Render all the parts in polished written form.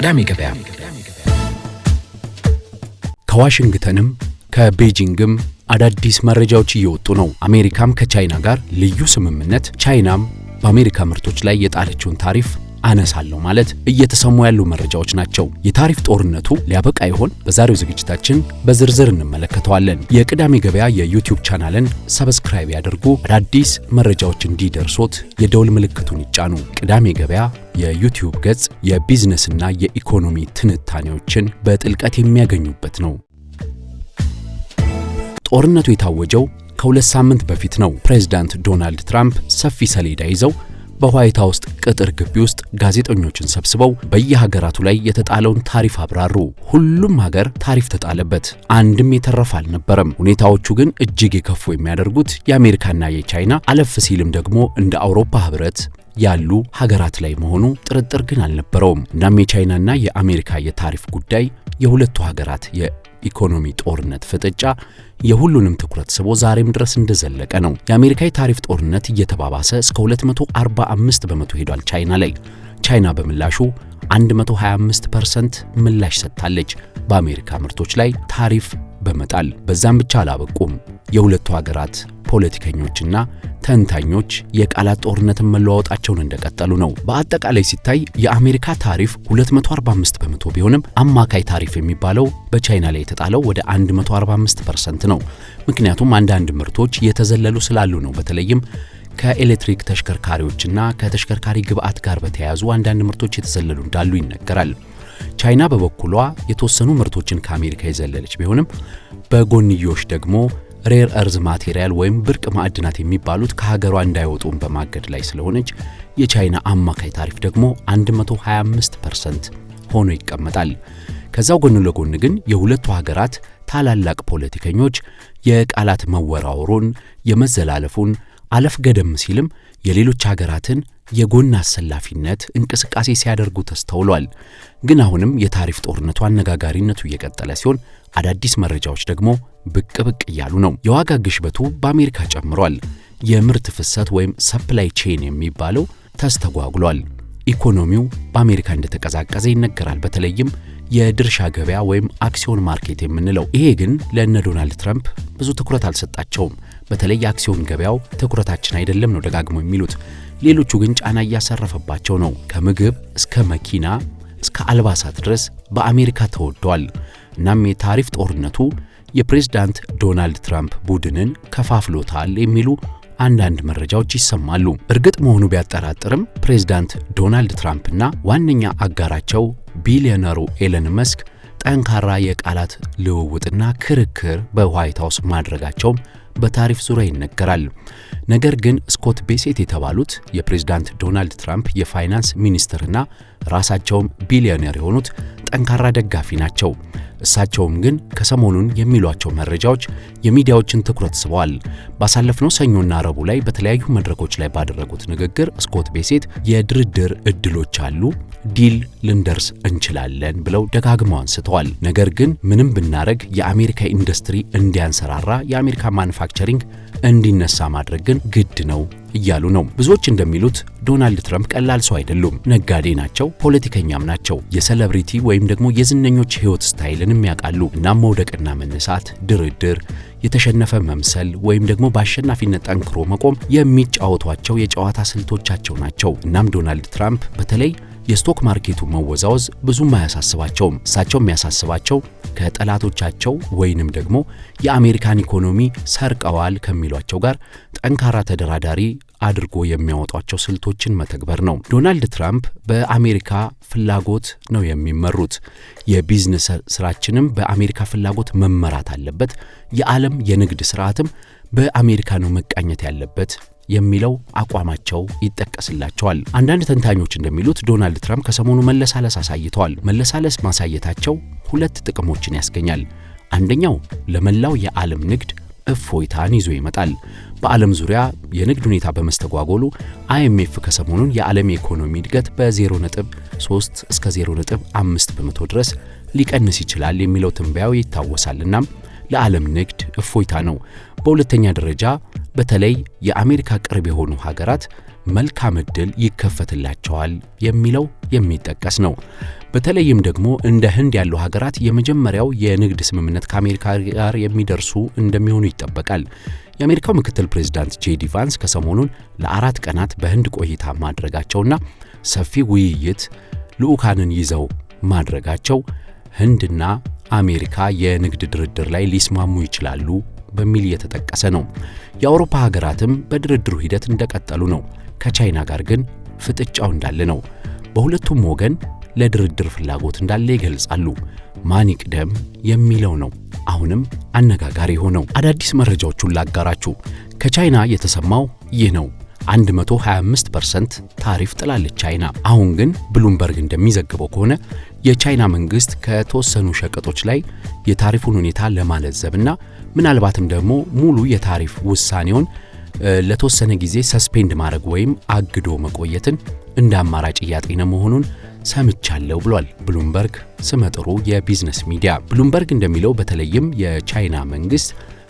ቅዳሜ ገበያ ከዋሽንግተንም ከቤጂንግም አዳዲስ መረጃዎች እየወጡ ነው። አሜሪካም ከቻይና ጋር ልዩ ስምምነት፣ ቻይናም በአሜሪካ ምርቶች ላይ የጣለችውን ታሪፍ አነሳለሁ ማለት እየተሰሙ ያሉ መረጃዎች ናቸው። የታሪፍ ጦርነቱ ሊያበቃ ይሆን? በዛሬው ዝግጅታችን በዝርዝር እንመለከተዋለን። የቅዳሜ ገበያ የዩቲዩብ ቻናልን ሰብስክራይብ ያድርጉ። አዳዲስ መረጃዎች እንዲደርሶት የደውል ምልክቱን ይጫኑ። ቅዳሜ ገበያ የዩቲዩብ ገጽ የቢዝነስና የኢኮኖሚ ትንታኔዎችን በጥልቀት የሚያገኙበት ነው። ጦርነቱ የታወጀው ከ2 ሳምንት በፊት ነው። ፕሬዝዳንት ዶናልድ ትራምፕ ሰፊ ሰሌዳ ይዘው በዋይት ሃውስ ቅጥር ግቢ ውስጥ ጋዜጠኞችን ሰብስበው በየሀገራቱ ላይ የተጣለውን ታሪፍ አብራሩ። ሁሉም ሀገር ታሪፍ ተጣለበት፣ አንድም የተረፈ አልነበረም። ሁኔታዎቹ ግን እጅግ የከፉ የሚያደርጉት የአሜሪካና የቻይና አለፍ ሲልም ደግሞ እንደ አውሮፓ ህብረት ያሉ ሀገራት ላይ መሆኑ ጥርጥር ግን አልነበረውም። እናም የቻይናና የአሜሪካ የታሪፍ ጉዳይ የሁለቱ ሀገራት የኢኮኖሚ ጦርነት ፍጥጫ የሁሉንም ትኩረት ስቦ ዛሬም ድረስ እንደዘለቀ ነው። የአሜሪካ የታሪፍ ጦርነት እየተባባሰ እስከ 245 በመቶ ሄዷል ቻይና ላይ። ቻይና በምላሹ 125% ምላሽ ሰጥታለች በአሜሪካ ምርቶች ላይ ታሪፍ በመጣል። በዛም ብቻ አላበቁም። የሁለቱ ሀገራት ፖለቲከኞችና ተንታኞች የቃላት ጦርነትን መለዋወጣቸውን እንደቀጠሉ ነው። በአጠቃላይ ሲታይ የአሜሪካ ታሪፍ 245 በመቶ ቢሆንም አማካይ ታሪፍ የሚባለው በቻይና ላይ የተጣለው ወደ 145% ነው። ምክንያቱም አንዳንድ ምርቶች የተዘለሉ ስላሉ ነው። በተለይም ከኤሌክትሪክ ተሽከርካሪዎችና ከተሽከርካሪ ግብዓት ጋር በተያያዙ አንዳንድ ምርቶች የተዘለሉ እንዳሉ ይነገራል። ቻይና በበኩሏ የተወሰኑ ምርቶችን ከአሜሪካ የዘለለች ቢሆንም በጎንዮሽ ደግሞ ሬር እርዝ ማቴሪያል ወይም ብርቅ ማዕድናት የሚባሉት ከሀገሯ እንዳይወጡም በማገድ ላይ ስለሆነች የቻይና አማካይ ታሪፍ ደግሞ 125% ሆኖ ይቀመጣል። ከዛው ጎን ለጎን ግን የሁለቱ ሀገራት ታላላቅ ፖለቲከኞች የቃላት መወራወሩን፣ የመዘላለፉን አለፍ ገደም ሲልም የሌሎች ሀገራትን የጎን አሰላፊነት እንቅስቃሴ ሲያደርጉ ተስተውሏል። ግን አሁንም የታሪፍ ጦርነቱ አነጋጋሪነቱ እየቀጠለ ሲሆን አዳዲስ መረጃዎች ደግሞ ብቅ እያሉ ነው። የዋጋ ግሽበቱ በአሜሪካ ጨምሯል። የምርት ፍሰት ወይም ሰፕላይ ቼን የሚባለው ተስተጓጉሏል። ኢኮኖሚው በአሜሪካ እንደተቀዛቀዘ ይነገራል። በተለይም የድርሻ ገበያ ወይም አክሲዮን ማርኬት የምንለው። ይሄ ግን ለእነ ዶናልድ ትራምፕ ብዙ ትኩረት አልሰጣቸውም። በተለይ የአክሲዮን ገበያው ትኩረታችን አይደለም ነው ደጋግሞ የሚሉት። ሌሎቹ ግን ጫና እያሰረፈባቸው ነው። ከምግብ እስከ መኪና እስከ አልባሳት ድረስ በአሜሪካ ተወዷል። እናም የታሪፍ ጦርነቱ የፕሬዝዳንት ዶናልድ ትራምፕ ቡድንን ከፋፍሎታል የሚሉ አንዳንድ መረጃዎች ይሰማሉ። እርግጥ መሆኑ ቢያጠራጥርም ፕሬዝዳንት ዶናልድ ትራምፕና ዋነኛ አጋራቸው ቢሊዮነሩ ኤለን መስክ ጠንካራ የቃላት ልውውጥና ክርክር በዋይት ሃውስ ማድረጋቸውም በታሪፍ ዙሪያ ይነገራል። ነገር ግን ስኮት ቤሴት የተባሉት የፕሬዝዳንት ዶናልድ ትራምፕ የፋይናንስ ሚኒስትርና ራሳቸውም ቢሊዮነር የሆኑት ጠንካራ ደጋፊ ናቸው። እሳቸውም ግን ከሰሞኑን የሚሏቸው መረጃዎች የሚዲያዎችን ትኩረት ስበዋል። ባሳለፍነው ሰኞና ረቡዕ ላይ በተለያዩ መድረኮች ላይ ባደረጉት ንግግር ስኮት ቤሴት የድርድር እድሎች አሉ፣ ዲል ልንደርስ እንችላለን ብለው ደጋግመው አንስተዋል። ነገር ግን ምንም ብናረግ የአሜሪካ ኢንዱስትሪ እንዲያንሰራራ፣ የአሜሪካ ማኑፋክቸሪንግ እንዲነሳ ማድረግ ግን ግድ ነው እያሉ ነው። ብዙዎች እንደሚሉት ዶናልድ ትራምፕ ቀላል ሰው አይደሉም። ነጋዴ ናቸው፣ ፖለቲከኛም ናቸው። የሴሌብሪቲ ወይም ደግሞ የዝነኞች ህይወት ስታይልን የሚያውቃሉ። እናም መውደቅና መነሳት፣ ድርድር፣ የተሸነፈ መምሰል ወይም ደግሞ በአሸናፊነት ጠንክሮ መቆም የሚጫወቷቸው የጨዋታ ስልቶቻቸው ናቸው። እናም ዶናልድ ትራምፕ በተለይ የስቶክ ማርኬቱ መወዛወዝ ብዙም አያሳስባቸውም። እሳቸው የሚያሳስባቸው ከጠላቶቻቸው ወይንም ደግሞ የአሜሪካን ኢኮኖሚ ሰርቀዋል ከሚሏቸው ጋር ጠንካራ ተደራዳሪ አድርጎ የሚያወጧቸው ስልቶችን መተግበር ነው። ዶናልድ ትራምፕ በአሜሪካ ፍላጎት ነው የሚመሩት። የቢዝነስ ስራችንም በአሜሪካ ፍላጎት መመራት አለበት፣ የዓለም የንግድ ስርዓትም በአሜሪካ ነው መቃኘት ያለበት የሚለው አቋማቸው ይጠቀስላቸዋል። አንዳንድ ተንታኞች እንደሚሉት ዶናልድ ትራምፕ ከሰሞኑ መለሳለስ አሳይተዋል። መለሳለስ ማሳየታቸው 2 ጥቅሞችን ያስገኛል። አንደኛው ለመላው የዓለም ንግድ እፎይታን ይዞ ይመጣል። በዓለም ዙሪያ የንግድ ሁኔታ በመስተጓጎሉ IMF ከሰሞኑን የዓለም የኢኮኖሚ እድገት በ0.3 እስከ 0.5 በመቶ ድረስ ሊቀንስ ይችላል የሚለው ትንበያው ይታወሳልና ለዓለም ንግድ እፎይታ ነው። በሁለተኛ ደረጃ በተለይ የአሜሪካ ቅርብ የሆኑ ሀገራት መልካም ዕድል ይከፈትላቸዋል የሚለው የሚጠቀስ ነው። በተለይም ደግሞ እንደ ህንድ ያሉ ሀገራት የመጀመሪያው የንግድ ስምምነት ከአሜሪካ ጋር የሚደርሱ እንደሚሆኑ ይጠበቃል። የአሜሪካው ምክትል ፕሬዝዳንት ጄዲ ቫንስ ከሰሞኑን ለ4 ቀናት በህንድ ቆይታ ማድረጋቸውና ሰፊ ውይይት ልዑካንን ይዘው ማድረጋቸው ህንድና አሜሪካ የንግድ ድርድር ላይ ሊስማሙ ይችላሉ በሚል እየተጠቀሰ ነው። የአውሮፓ ሀገራትም በድርድሩ ሂደት እንደቀጠሉ ነው። ከቻይና ጋር ግን ፍጥጫው እንዳለ ነው። በሁለቱም ወገን ለድርድር ፍላጎት እንዳለ ይገልጻሉ። ማን ይቅደም የሚለው ነው አሁንም አነጋጋሪ ሆነው። አዳዲስ መረጃዎችን ላጋራችሁ። ከቻይና የተሰማው ይህ ነው። 125% ታሪፍ ጥላለች ቻይና። አሁን ግን ብሉምበርግ እንደሚዘግበው ከሆነ የቻይና መንግስት ከተወሰኑ ሸቀጦች ላይ የታሪፉን ሁኔታ ለማለዘብና ምናልባትም ደግሞ ሙሉ የታሪፍ ውሳኔውን ለተወሰነ ጊዜ ሰስፔንድ ማድረግ ወይም አግዶ መቆየትን እንደ አማራጭ እያጤነ መሆኑን ሰምቻለሁ ብሏል ብሉምበርግ ስመጥሩ የቢዝነስ ሚዲያ። ብሉምበርግ እንደሚለው በተለይም የቻይና መንግስት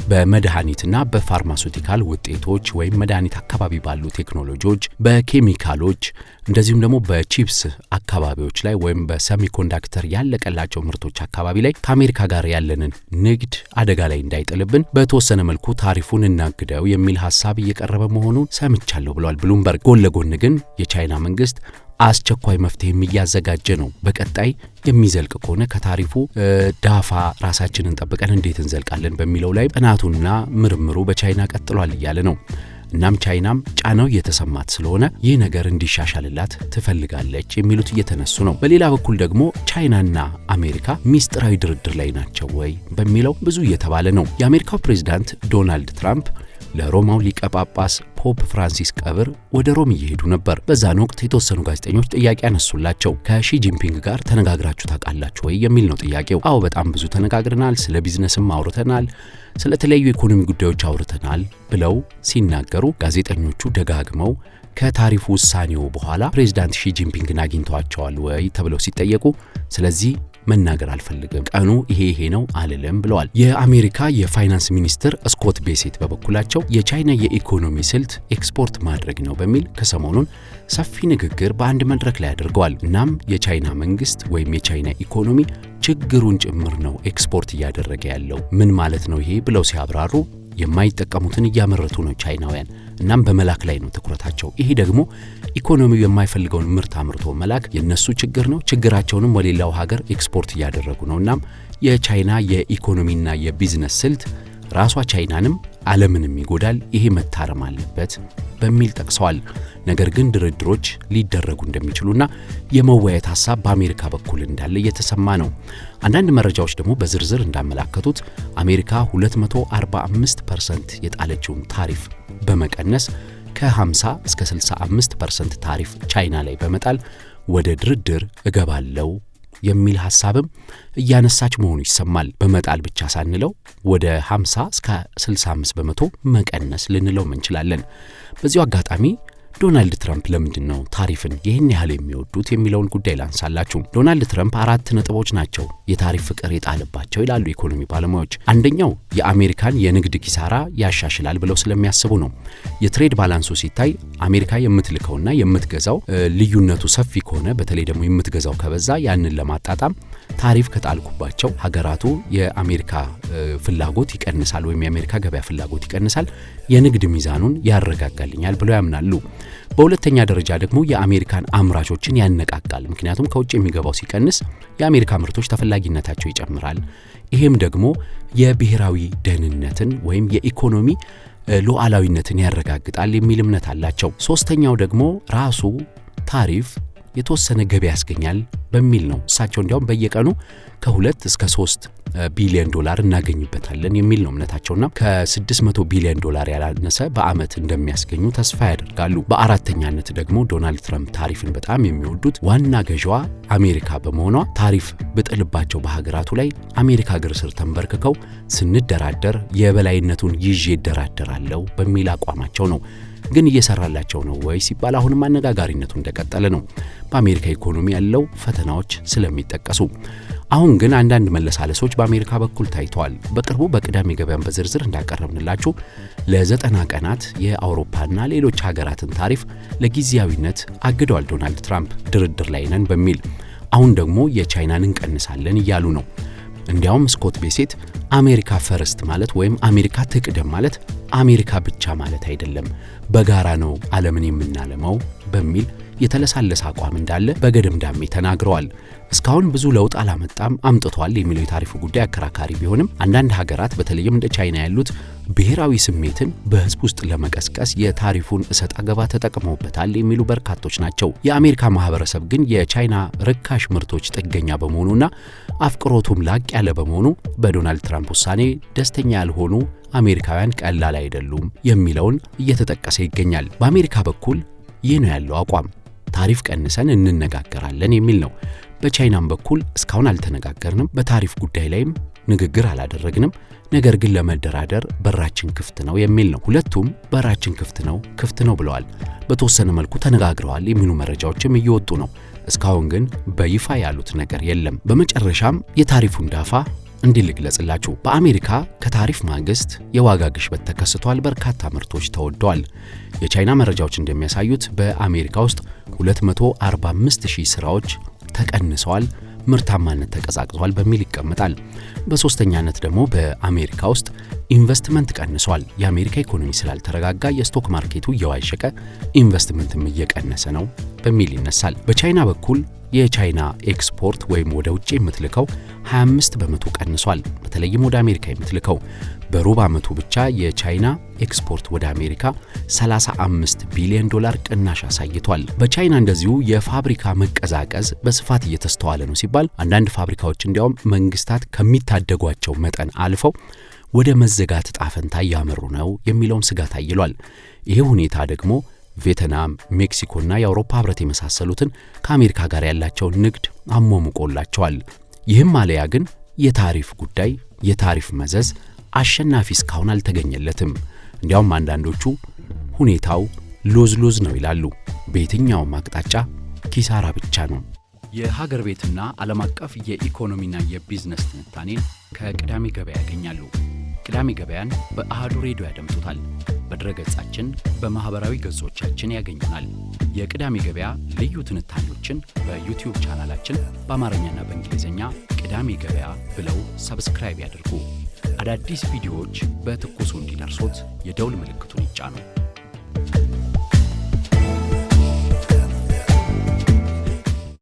በመድኃኒትና በፋርማሱቲካል ውጤቶች ወይም መድኃኒት አካባቢ ባሉ ቴክኖሎጂዎች፣ በኬሚካሎች እንደዚሁም ደግሞ በቺፕስ አካባቢዎች ላይ ወይም በሰሚኮንዳክተር ያለቀላቸው ምርቶች አካባቢ ላይ ከአሜሪካ ጋር ያለንን ንግድ አደጋ ላይ እንዳይጥልብን በተወሰነ መልኩ ታሪፉን እናግደው የሚል ሐሳብ እየቀረበ መሆኑን ሰምቻለሁ ብሏል ብሉምበርግ። ጎን ለጎን ግን የቻይና መንግስት አስቸኳይ መፍትሄም እያዘጋጀ ነው። በቀጣይ የሚዘልቅ ከሆነ ከታሪፉ ዳፋ ራሳችንን ጠብቀን እንዴት እንዘልቃለን በሚለው ላይ ጥናቱና ምርምሩ በቻይና ቀጥሏል እያለ ነው። እናም ቻይናም ጫናው እየተሰማት ስለሆነ ይህ ነገር እንዲሻሻልላት ትፈልጋለች የሚሉት እየተነሱ ነው። በሌላ በኩል ደግሞ ቻይናና አሜሪካ ሚስጥራዊ ድርድር ላይ ናቸው ወይ በሚለው ብዙ እየተባለ ነው። የአሜሪካው ፕሬዝዳንት ዶናልድ ትራምፕ ለሮማው ሊቀ ጳጳስ ፖፕ ፍራንሲስ ቀብር ወደ ሮም እየሄዱ ነበር። በዛን ወቅት የተወሰኑ ጋዜጠኞች ጥያቄ አነሱላቸው። ከሺ ጂንፒንግ ጋር ተነጋግራችሁ ታውቃላችሁ ወይ የሚል ነው ጥያቄው። አዎ በጣም ብዙ ተነጋግረናል፣ ስለ ቢዝነስም አውርተናል፣ ስለ ተለያዩ ኢኮኖሚ ጉዳዮች አውርተናል ብለው ሲናገሩ ጋዜጠኞቹ ደጋግመው ከታሪፍ ውሳኔው በኋላ ፕሬዝዳንት ሺ ጂንፒንግን አግኝተዋቸዋል ወይ ተብለው ሲጠየቁ ስለዚህ መናገር አልፈልግም፣ ቀኑ ይሄ ነው አልልም ብለዋል። የአሜሪካ የፋይናንስ ሚኒስትር ስኮት ቤሴት በበኩላቸው የቻይና የኢኮኖሚ ስልት ኤክስፖርት ማድረግ ነው በሚል ከሰሞኑን ሰፊ ንግግር በአንድ መድረክ ላይ አድርገዋል። እናም የቻይና መንግስት ወይም የቻይና ኢኮኖሚ ችግሩን ጭምር ነው ኤክስፖርት እያደረገ ያለው። ምን ማለት ነው ይሄ ብለው ሲያብራሩ የማይጠቀሙትን እያመረቱ ነው ቻይናውያን። እናም በመላክ ላይ ነው ትኩረታቸው። ይሄ ደግሞ ኢኮኖሚው የማይፈልገውን ምርት አምርቶ መላክ የነሱ ችግር ነው። ችግራቸውንም ወደ ሌላው ሀገር ኤክስፖርት እያደረጉ ነው። እናም የቻይና የኢኮኖሚና የቢዝነስ ስልት ራሷ ቻይናንም ዓለምንም ይጎዳል። ይሄ መታረም አለበት በሚል ጠቅሰዋል። ነገር ግን ድርድሮች ሊደረጉ እንደሚችሉና የመወያየት ሐሳብ በአሜሪካ በኩል እንዳለ እየተሰማ ነው። አንዳንድ መረጃዎች ደግሞ በዝርዝር እንዳመላከቱት አሜሪካ 245% የጣለችውን ታሪፍ በመቀነስ ከ50 እስከ 65% ታሪፍ ቻይና ላይ በመጣል ወደ ድርድር እገባለው የሚል ሐሳብም እያነሳች መሆኑ ይሰማል። በመጣል ብቻ ሳንለው ወደ 50 እስከ 65 በመቶ መቀነስ ልንለው እንችላለን። በዚሁ አጋጣሚ ዶናልድ ትራምፕ ለምንድን ነው ታሪፍን ይህን ያህል የሚወዱት የሚለውን ጉዳይ ላንሳላችሁ። ዶናልድ ትራምፕ 4 ነጥቦች ናቸው የታሪፍ ፍቅር የጣለባቸው ይላሉ ኢኮኖሚ ባለሙያዎች። አንደኛው የአሜሪካን የንግድ ኪሳራ ያሻሽላል ብለው ስለሚያስቡ ነው። የትሬድ ባላንሱ ሲታይ አሜሪካ የምትልከውና የምትገዛው ልዩነቱ ሰፊ ከሆነ በተለይ ደግሞ የምትገዛው ከበዛ ያንን ለማጣጣም ታሪፍ ከጣልኩባቸው ሀገራቱ የአሜሪካ ፍላጎት ይቀንሳል ወይም የአሜሪካ ገበያ ፍላጎት ይቀንሳል፣ የንግድ ሚዛኑን ያረጋጋልኛል ብለው ያምናሉ። በሁለተኛ ደረጃ ደግሞ የአሜሪካን አምራቾችን ያነቃቃል። ምክንያቱም ከውጭ የሚገባው ሲቀንስ የአሜሪካ ምርቶች ተፈላጊነታቸው ይጨምራል። ይሄም ደግሞ የብሔራዊ ደህንነትን ወይም የኢኮኖሚ ሉዓላዊነትን ያረጋግጣል የሚል እምነት አላቸው። ሶስተኛው ደግሞ ራሱ ታሪፍ የተወሰነ ገቢ ያስገኛል በሚል ነው። እሳቸው እንዲያውም በየቀኑ ከ2 እስከ 3 ቢሊዮን ዶላር እናገኝበታለን የሚል ነው እምነታቸውና ከ600 ቢሊዮን ዶላር ያላነሰ በአመት እንደሚያስገኙ ተስፋ ያደርጋሉ። በአራተኛነት ደግሞ ዶናልድ ትራምፕ ታሪፍን በጣም የሚወዱት ዋና ገዢዋ አሜሪካ በመሆኗ ታሪፍ በጥልባቸው በሀገራቱ ላይ አሜሪካ እግር ስር ተንበርክከው ስንደራደር የበላይነቱን ይዤ እደራደራለሁ በሚል አቋማቸው ነው ግን እየሰራላቸው ነው ወይ ሲባል አሁንም አነጋጋሪነቱ እንደቀጠለ ነው፣ በአሜሪካ ኢኮኖሚ ያለው ፈተናዎች ስለሚጠቀሱ። አሁን ግን አንዳንድ መለሳለሶች በአሜሪካ በኩል ታይተዋል። በቅርቡ በቅዳሜ ገበያን በዝርዝር እንዳቀረብንላችሁ ለ90 ቀናት የአውሮፓና ሌሎች ሀገራትን ታሪፍ ለጊዜያዊነት አግደዋል ዶናልድ ትራምፕ ድርድር ላይ ነን በሚል። አሁን ደግሞ የቻይናን እንቀንሳለን እያሉ ነው። እንዲያውም ስኮት ቤሴት አሜሪካ ፈርስት ማለት ወይም አሜሪካ ትቅደም ማለት አሜሪካ ብቻ ማለት አይደለም፣ በጋራ ነው ዓለምን የምናለመው በሚል የተለሳለሰ አቋም እንዳለ በገደምዳሜ ተናግረዋል። እስካሁን ብዙ ለውጥ አላመጣም፣ አምጥቷል የሚለው የታሪፉ ጉዳይ አከራካሪ ቢሆንም አንዳንድ ሀገራት በተለይም እንደ ቻይና ያሉት ብሔራዊ ስሜትን በሕዝብ ውስጥ ለመቀስቀስ የታሪፉን እሰጥ አገባ ተጠቅመውበታል የሚሉ በርካቶች ናቸው። የአሜሪካ ማህበረሰብ ግን የቻይና ርካሽ ምርቶች ጥገኛ በመሆኑና አፍቅሮቱም ላቅ ያለ በመሆኑ በዶናልድ ትራምፕ ውሳኔ ደስተኛ ያልሆኑ አሜሪካውያን ቀላል አይደሉም የሚለውን እየተጠቀሰ ይገኛል። በአሜሪካ በኩል ይህ ነው ያለው አቋም፣ ታሪፍ ቀንሰን እንነጋገራለን የሚል ነው። በቻይናም በኩል እስካሁን አልተነጋገርንም፣ በታሪፍ ጉዳይ ላይም ንግግር አላደረግንም፣ ነገር ግን ለመደራደር በራችን ክፍት ነው የሚል ነው። ሁለቱም በራችን ክፍት ነው ብለዋል። በተወሰነ መልኩ ተነጋግረዋል የሚሉ መረጃዎችም እየወጡ ነው። እስካሁን ግን በይፋ ያሉት ነገር የለም። በመጨረሻም የታሪፉን ዳፋ እንዲህ ልግለጽላችሁ። በአሜሪካ ከታሪፍ ማግስት የዋጋ ግሽበት ተከስቷል። በርካታ ምርቶች ተወደዋል። የቻይና መረጃዎች እንደሚያሳዩት በአሜሪካ ውስጥ 245,000 ስራዎች ተቀንሰዋል፣ ምርታማነት ተቀዛቅዟል በሚል ይቀመጣል። በሶስተኛነት ደግሞ በአሜሪካ ውስጥ ኢንቨስትመንት ቀንሷል። የአሜሪካ ኢኮኖሚ ስላልተረጋጋ የስቶክ ማርኬቱ እየዋዠቀ ኢንቨስትመንትም እየቀነሰ ነው በሚል ይነሳል። በቻይና በኩል የቻይና ኤክስፖርት ወይም ወደ ውጭ የምትልከው 25 በመቶ ቀንሷል። በተለይም ወደ አሜሪካ የምትልከው በሩብ ዓመቱ ብቻ የቻይና ኤክስፖርት ወደ አሜሪካ $35 ቢሊዮን ቅናሽ አሳይቷል። በቻይና እንደዚሁ የፋብሪካ መቀዛቀዝ በስፋት እየተስተዋለ ነው ሲባል አንዳንድ ፋብሪካዎች እንዲያውም መንግስታት ከሚታደጓቸው መጠን አልፈው ወደ መዘጋት ጣፈንታ እያመሩ ነው የሚለውን ስጋት አይሏል። ይህ ሁኔታ ደግሞ ቪየትናም፣ ሜክሲኮና የአውሮፓ ህብረት የመሳሰሉትን ከአሜሪካ ጋር ያላቸውን ንግድ አሟሙቆላቸዋል። ይህም ማለያ ግን የታሪፍ ጉዳይ የታሪፍ መዘዝ አሸናፊ እስካሁን አልተገኘለትም። እንዲያውም አንዳንዶቹ ሁኔታው ሎዝ ነው ይላሉ። በየትኛውም አቅጣጫ ኪሳራ ብቻ ነው። የሀገር ቤትና ዓለም አቀፍ የኢኮኖሚና የቢዝነስ ትንታኔን ከቅዳሜ ገበያ ያገኛሉ። ቅዳሜ ገበያን በአሃዱ ሬዲዮ ያደምጡታል። በድረገጻችን በማህበራዊ ገጾቻችን ያገኙናል። የቅዳሜ ገበያ ልዩ ትንታኔዎችን በዩቲዩብ ቻናላችን በአማርኛና በእንግሊዝኛ ቅዳሜ ገበያ ብለው ሰብስክራይብ ያድርጉ። አዳዲስ ቪዲዮዎች በትኩሱ እንዲደርሶት የደውል ምልክቱን ይጫኑ።